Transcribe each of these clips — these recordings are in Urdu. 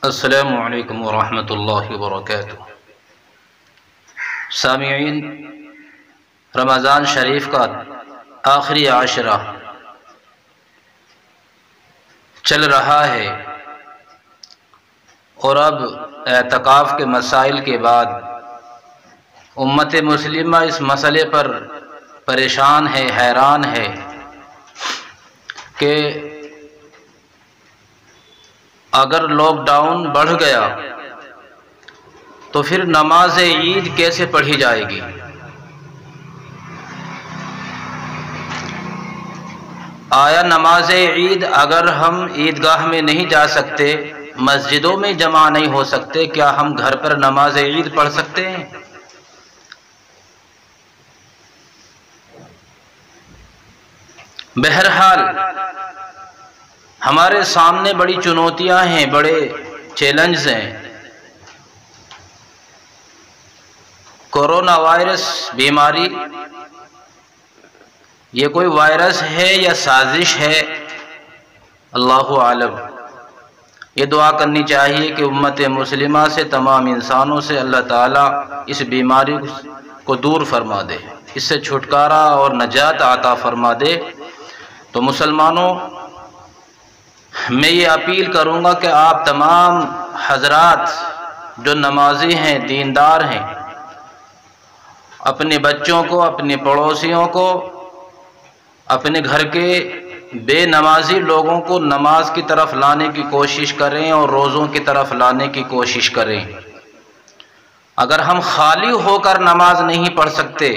السلام علیکم ورحمۃ اللہ وبرکاتہ۔ سامعین، رمضان شریف کا آخری عشرہ چل رہا ہے اور اب اعتکاف کے مسائل کے بعد امت مسلمہ اس مسئلے پر پریشان ہے، حیران ہے کہ اگر لاک ڈاؤن بڑھ گیا تو پھر نماز عید کیسے پڑھی جائے گی؟ آیا نماز عید اگر ہم عیدگاہ میں نہیں جا سکتے، مسجدوں میں جمع نہیں ہو سکتے، کیا ہم گھر پر نماز عید پڑھ سکتے ہیں؟ بہرحال ہمارے سامنے بڑی چنوتیاں ہیں، بڑے چیلنجز ہیں۔ کورونا وائرس بیماری، یہ کوئی وائرس ہے یا سازش ہے؟ اللہ عالم۔ یہ دعا کرنی چاہیے کہ امت مسلمہ سے، تمام انسانوں سے اللہ تعالیٰ اس بیماری کو دور فرما دے، اس سے چھٹکارا اور نجات عطا فرما دے۔ تو مسلمانوں، میں یہ اپیل کروں گا کہ آپ تمام حضرات جو نمازی ہیں، دیندار ہیں، اپنے بچوں کو، اپنے پڑوسیوں کو، اپنے گھر کے بے نمازی لوگوں کو نماز کی طرف لانے کی کوشش کریں اور روزوں کی طرف لانے کی کوشش کریں۔ اگر ہم خالی ہو کر نماز نہیں پڑھ سکتے،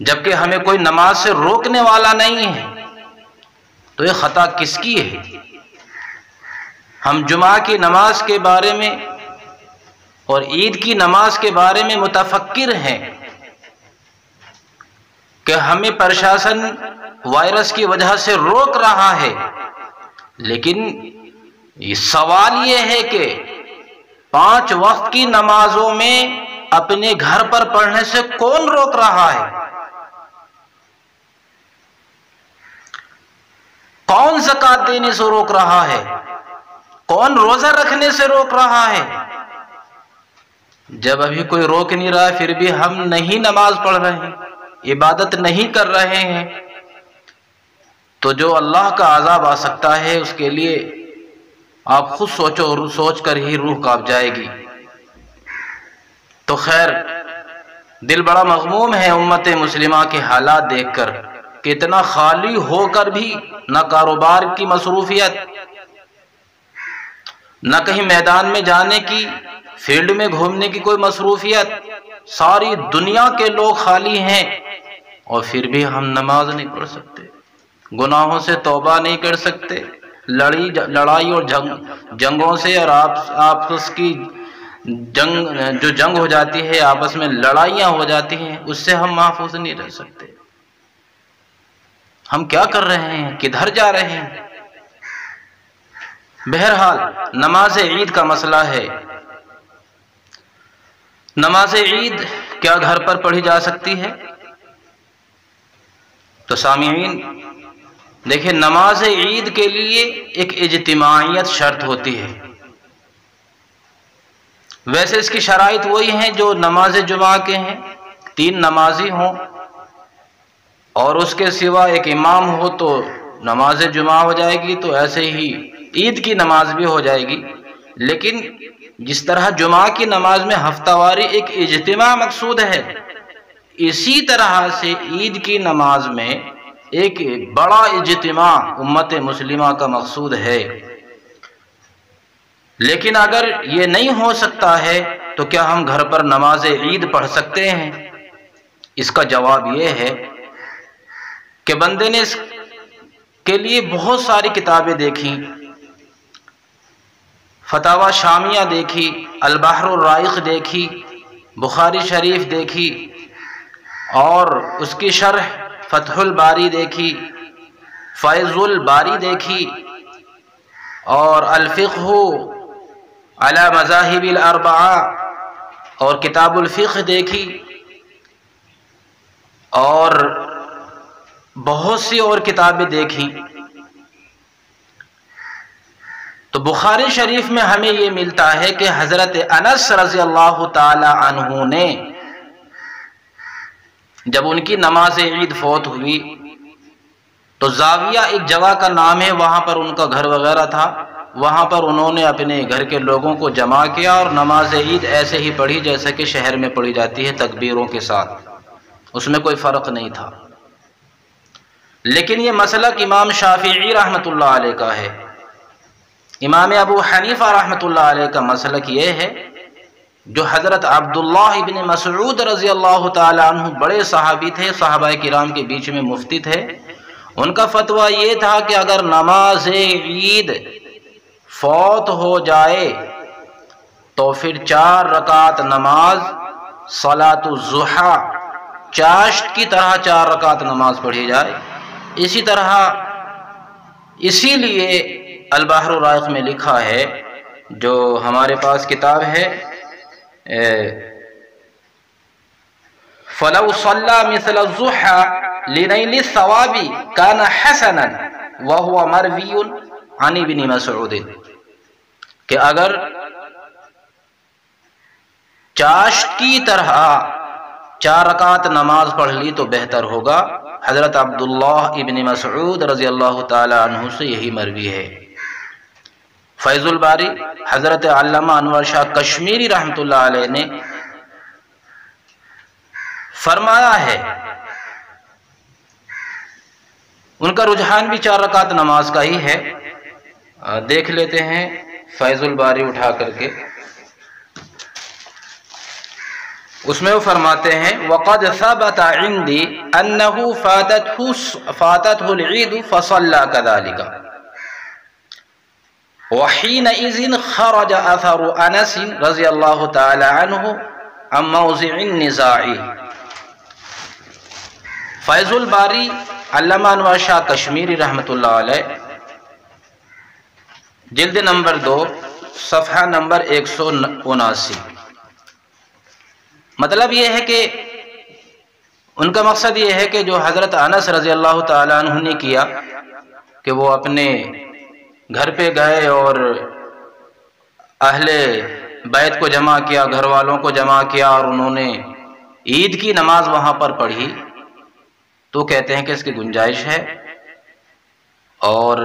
جبکہ ہمیں کوئی نماز سے روکنے والا نہیں ہے، تو یہ خطا کس کی ہے؟ ہم جمعہ کی نماز کے بارے میں اور عید کی نماز کے بارے میں متفکر ہیں کہ ہمیں پرشاسن وائرس کی وجہ سے روک رہا ہے، لیکن یہ سوال یہ ہے کہ 5 وقت کی نمازوں میں اپنے گھر پر پڑھنے سے کون روک رہا ہے؟ کون زکوٰۃ دینے سے روک رہا ہے؟ کون روزہ رکھنے سے روک رہا ہے؟ جب ابھی کوئی روک نہیں رہا، پھر بھی ہم نہیں نماز پڑھ رہے ہیں، عبادت نہیں کر رہے ہیں، تو جو اللہ کا عذاب آ سکتا ہے اس کے لیے آپ خود سوچو، اور سوچ کر ہی روح کانپ جائے گی۔ تو خیر، دل بڑا مغموم ہے امت مسلمہ کے حالات دیکھ کر، کہ اتنا خالی ہو کر بھی نہ کاروبار کی مصروفیت، نہ کہیں میدان میں جانے کی، فیلڈ میں گھومنے کی کوئی مصروفیت، ساری دنیا کے لوگ خالی ہیں، اور پھر بھی ہم نماز نہیں پڑھ سکتے، گناہوں سے توبہ نہیں کر سکتے، لڑائی اور جنگوں سے اور آپس کی جنگ ہو جاتی ہے، آپس میں لڑائیاں ہو جاتی ہیں، اس سے ہم محفوظ نہیں رہ سکتے۔ ہم کیا کر رہے ہیں؟ کدھر جا رہے ہیں؟ بہرحال نماز عید کا مسئلہ ہے۔ نماز عید کیا گھر پر پڑھی جا سکتی ہے؟ تو سامعین دیکھیں، نماز عید کے لیے ایک اجتماعیت شرط ہوتی ہے۔ ویسے اس کی شرائط وہی ہیں جو نماز جمعہ کے ہیں، 3 نمازی ہوں، اور اس کے سوا ایک امام ہو تو نماز جمعہ ہو جائے گی، تو ایسے ہی عید کی نماز بھی ہو جائے گی۔ لیکن جس طرح جمعہ کی نماز میں ہفتہ واری ایک اجتماع مقصود ہے، اسی طرح سے عید کی نماز میں ایک بڑا اجتماع امت مسلمہ کا مقصود ہے۔ لیکن اگر یہ نہیں ہو سکتا ہے تو کیا ہم گھر پر نماز عید پڑھ سکتے ہیں؟ اس کا جواب یہ ہے کہ بندے نے اس کے لیے بہت ساری کتابیں دیکھی، فتاوی شامیہ دیکھی، البحر الرائق دیکھی، بخاری شریف دیکھی، اور اس کی شرح فتح الباری دیکھی، فیض الباری دیکھی، اور الفقہ علی مذاہب الاربعہ اور کتاب الفقہ دیکھی، اور بہت سی اور کتابیں دیکھی۔ تو تو بخاری شریف میں ہمیں یہ ملتا ہے کہ حضرت انس رضی اللہ تعالی عنہ نے جب ان کی نماز عید فوت ہوئی تو زاویہ ایک جگہ کا نام ہے، وہاں پر ان کا گھر وغیرہ تھا، وہاں پر انہوں نے اپنے گھر کے لوگوں کو جمع کیا اور نماز عید ایسے ہی پڑھی جیسا کہ شہر میں پڑھی جاتی ہے، تکبیروں کے ساتھ، اس میں کوئی فرق نہیں تھا۔ لیکن یہ مسلک امام شافعی رحمۃ اللہ علیہ کا ہے، امام ابو حنیفہ رحمۃ اللہ علیہ کا مسلک یہ ہے، جو حضرت عبداللہ ابن مسعود رضی اللہ تعالی عنہ بڑے صحابی تھے، صحابہ کرام کے بیچ میں مفتی تھے، ان کا فتویٰ یہ تھا کہ اگر نماز عید فوت ہو جائے تو پھر 4 رکعت نماز صلاۃ الضحیٰ چاشت کی طرح 4 رکعت نماز پڑھی جائے۔ اسی طرح اسی لیے البحر الرائق میں لکھا ہے، جو ہمارے پاس کتاب ہے، فَلَوْ صَلَّى مِثْلَ الضُّحَىٰ لِنَيْلِ الثَّوَابِ كَانَ حَسَنًا وَهُوَ مَرْوِيٌّ عَنِ ابْنِ مسعود، کہ اگر چاشت کی طرح 4 رکعت نماز پڑھ لی تو بہتر ہوگا۔ حضرت عبداللہ ابن مسعود رضی اللہ تعالی عنہ سے یہی مروی ہے۔ فیض الباری حضرت علامہ انور شاہ کشمیری رحمۃ اللہ علیہ نے فرمایا ہے، ان کا رجحان بھی 4 رکعت نماز کا ہی ہے، دیکھ لیتے ہیں فیض الباری اٹھا کر کے، اس میں وہ فرماتے ہیں وَقَدْ ثَبَتَ عِنْدِي أَنَّهُ فَاتَتْهُ الْعِيدُ فَصَلَّى كَذَلِكَ وَحِينَئِذٍ خَرَجَ أَثَرُ أَنَسٍ رضی اللہ تعالی عنہ عن موضع النزاع۔ فیض الباری علامہ انور شاہ کشمیری رحمۃ اللہ علیہ، جلد نمبر 2 صفحہ نمبر 179۔ مطلب یہ ہے کہ ان کا مقصد یہ ہے کہ جو حضرت انس رضی اللہ تعالی عنہ نے کیا کہ وہ اپنے گھر پہ گئے اور اہل بیت کو جمع کیا، گھر والوں کو جمع کیا، اور انہوں نے عید کی نماز وہاں پر پڑھی، تو کہتے ہیں کہ اس کی گنجائش ہے۔ اور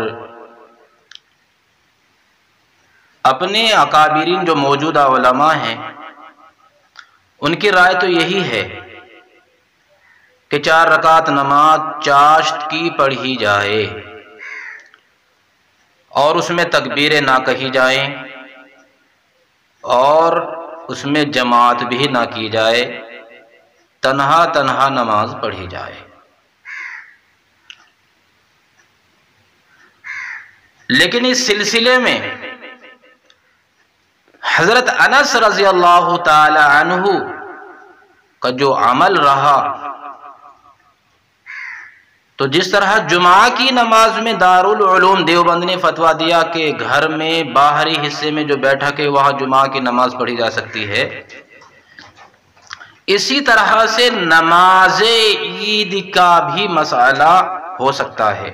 اپنے اکابرین جو موجودہ علماء ہیں ان کی رائے تو یہی ہے کہ 4 رکعت نماز چاشت کی پڑھی جائے اور اس میں تکبیریں نہ کہی جائیں اور اس میں جماعت بھی نہ کی جائے، تنہا تنہا نماز پڑھی جائے۔ لیکن اس سلسلے میں حضرت انس رضی اللہ تعالی عنہ کا جو عمل رہا، تو جس طرح جمعہ کی نماز میں دارالعلوم دیوبند نے فتویٰ دیا کہ گھر میں باہری حصے میں جو بیٹھک ہے وہاں جمعہ کی نماز پڑھی جا سکتی ہے، اسی طرح سے نماز عید کا بھی مسئلہ ہو سکتا ہے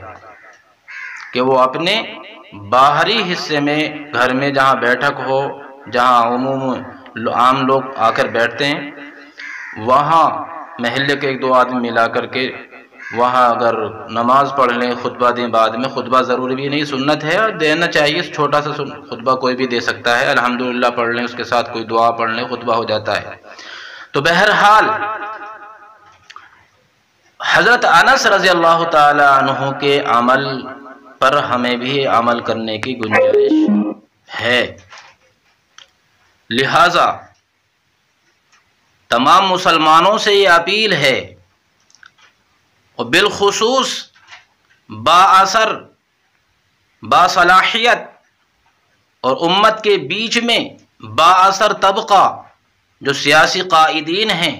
کہ وہ اپنے باہری حصے میں گھر میں جہاں بیٹھک ہو، جہاں عام لوگ آ کر بیٹھتے ہیں، وہاں محلے کے 1-2 آدمی ملا کر کے وہاں اگر نماز پڑھ لیں، خطبہ دیں، بعد میں خطبہ ضروری بھی نہیں، سنت ہے اور دینا چاہیے، چھوٹا سا خطبہ کوئی بھی دے سکتا ہے، الحمدللہ پڑھ لیں، اس کے ساتھ کوئی دعا پڑھ لیں، خطبہ ہو جاتا ہے۔ تو بہرحال حضرت انس رضی اللہ تعالی عنہ کے عمل پر ہمیں بھی عمل کرنے کی گنجائش ہے، لہذا تمام مسلمانوں سے یہ اپیل ہے، اور بالخصوص با اثر، با صلاحیت اور امت کے بیچ میں با اثر طبقہ جو سیاسی قائدین ہیں،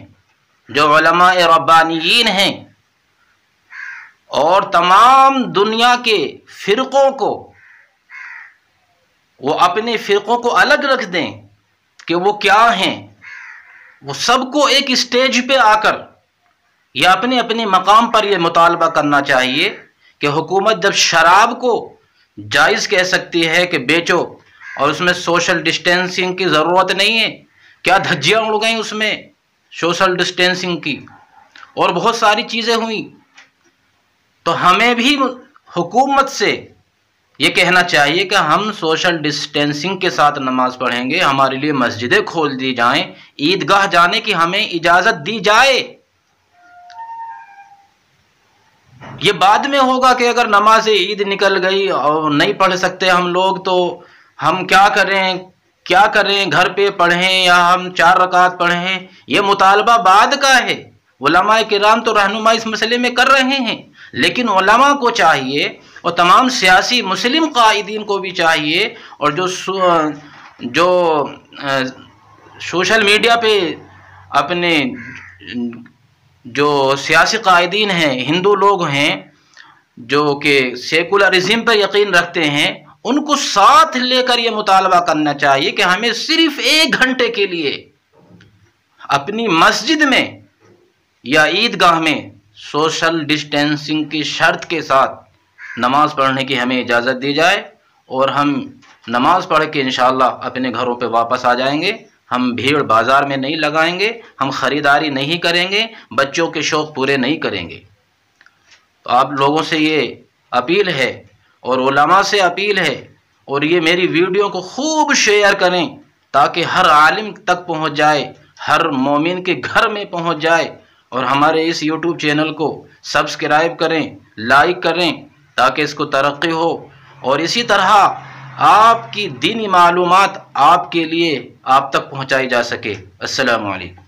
جو علماء ربانیین ہیں، اور تمام دنیا کے فرقوں کو وہ اپنے فرقوں کو الگ رکھ دیں کہ وہ کیا ہیں، وہ سب کو ایک اسٹیج پہ آ کر یا اپنے اپنے مقام پر یہ مطالبہ کرنا چاہیے کہ حکومت جب شراب کو جائز کہہ سکتی ہے کہ بیچو، اور اس میں سوشل ڈسٹینسنگ کی ضرورت نہیں ہے؟ کیا دھجیاں اڑ گئیں اس میں سوشل ڈسٹینسنگ کی، اور بہت ساری چیزیں ہوئیں۔ تو ہمیں بھی حکومت سے یہ کہنا چاہیے کہ ہم سوشل ڈسٹینسنگ کے ساتھ نماز پڑھیں گے، ہمارے لیے مسجدیں کھول دی جائیں، عیدگاہ جانے کی ہمیں اجازت دی جائے۔ یہ بعد میں ہوگا کہ اگر نماز عید نکل گئی اور نہیں پڑھ سکتے ہم لوگ تو ہم کیا کریں، گھر پہ پڑھیں یا ہم 4 رکعت پڑھیں، یہ مطالبہ بعد کا ہے۔ علماء کرام تو رہنمائی اس مسئلے میں کر رہے ہیں، لیکن علماء کو چاہیے اور تمام سیاسی مسلم قائدین کو بھی چاہیے، اور جو سوشل میڈیا پہ اپنے جو سیاسی قائدین ہیں، ہندو لوگ ہیں جو کہ سیکولرزم پر یقین رکھتے ہیں، ان کو ساتھ لے کر یہ مطالبہ کرنا چاہیے کہ ہمیں صرف 1 گھنٹے کے لیے اپنی مسجد میں یا عیدگاہ میں سوشل ڈسٹینسنگ کی شرط کے ساتھ نماز پڑھنے کی ہمیں اجازت دی جائے، اور ہم نماز پڑھ کے انشاءاللہ اپنے گھروں پہ واپس آ جائیں گے۔ ہم بھیڑ بازار میں نہیں لگائیں گے، ہم خریداری نہیں کریں گے، بچوں کے شوق پورے نہیں کریں گے۔ تو آپ لوگوں سے یہ اپیل ہے اور علماء سے اپیل ہے، اور یہ میری ویڈیو کو خوب شیئر کریں تاکہ ہر عالم تک پہنچ جائے، ہر مومن کے گھر میں پہنچ جائے، اور ہمارے اس یوٹیوب چینل کو سبسکرائب کریں، لائک کریں تاکہ اس کو ترقی ہو، اور اسی طرح آپ کی دینی معلومات آپ کے لیے آپ تک پہنچائی جا سکے۔ السلام علیکم۔